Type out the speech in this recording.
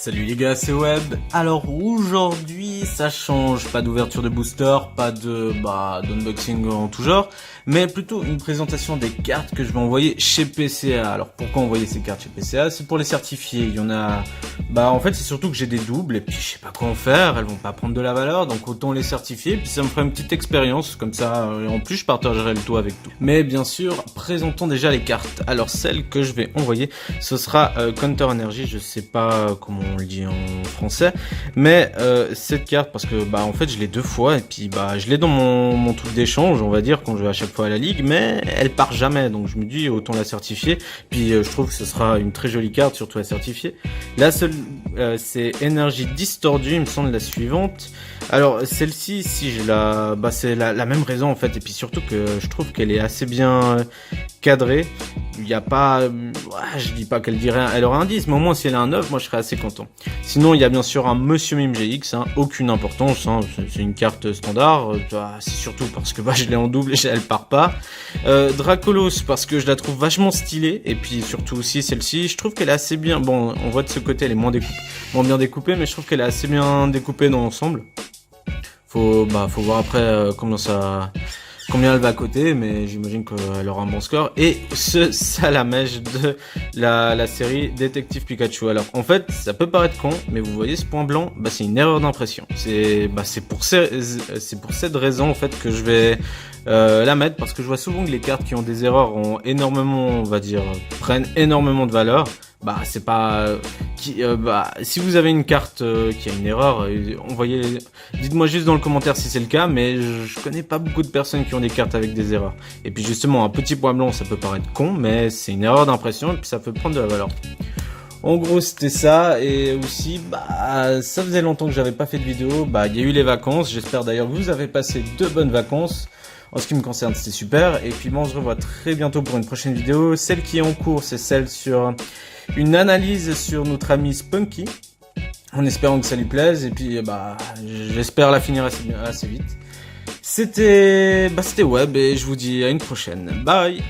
Salut les gars, c'est Web. Alors aujourd'hui, ça change, pas d'ouverture de booster, pas de d'unboxing en tout genre, mais plutôt une présentation des cartes que je vais envoyer chez PCA. Alors pourquoi envoyer ces cartes chez PCA? C'est pour les certifier. Il y en a, en fait c'est surtout que j'ai des doubles et puis je sais pas quoi en faire, elles vont pas prendre de la valeur, donc autant les certifier, puis ça me fera une petite expérience comme ça, et en plus je partagerai le tout avec tout. Mais bien sûr, présentons déjà les cartes. Alors celle que je vais envoyer, ce sera Counter Energy, je sais pas comment on le dit en français, mais cette carte, parce que en fait je l'ai deux fois et puis je l'ai dans mon truc d'échange, on va dire, quand je vais à chaque fois à la ligue, mais elle part jamais, donc je me dis autant la certifier. Puis je trouve que ce sera une très jolie carte, surtout à certifier. La seule c'est énergie distordue, il me semble, la suivante. Alors celle-ci, si je la c'est la même raison en fait, et puis surtout que je trouve qu'elle est assez bien cadrée. Il n'y a pas, je dis pas qu'elle dirait, elle aura un 10, mais au moins si elle a un 9, moi je serais assez content. Sinon il y a bien sûr un Monsieur Mime GX, aucune importance, c'est une carte standard, c'est surtout parce que je l'ai en double et elle part pas. Dracolos, parce que je la trouve vachement stylée, et puis surtout aussi celle-ci, je trouve qu'elle est assez bien, bon on voit de ce côté elle est moins bien découpée, mais je trouve qu'elle est assez bien découpée dans l'ensemble. Faut voir après combien elle va coûter, mais j'imagine qu'elle aura un bon score. Et ce Salamèche de la série Détective Pikachu. Alors en fait, ça peut paraître con, mais vous voyez ce point blanc, c'est une erreur d'impression. C'est pour cette raison en fait que je vais la mettre, parce que je vois souvent que les cartes qui ont des erreurs ont énormément, on va dire, prennent énormément de valeur. C'est pas si vous avez une carte qui a une erreur, dites-moi juste dans le commentaire si c'est le cas, mais je connais pas beaucoup de personnes qui ont des cartes avec des erreurs. Et puis justement, un petit point blanc, ça peut paraître con, mais c'est une erreur d'impression et puis ça peut prendre de la valeur. En gros, c'était ça. Et aussi, ça faisait longtemps que j'avais pas fait de vidéo. Il y a eu les vacances. J'espère d'ailleurs que vous avez passé de bonnes vacances. En ce qui me concerne, c'était super. Et puis moi, on se revoit très bientôt pour une prochaine vidéo. Celle qui est en cours, c'est celle sur une analyse sur notre ami Spunky, en espérant que ça lui plaise. Et puis j'espère la finir assez vite. C'était Web, et je vous dis à une prochaine. Bye.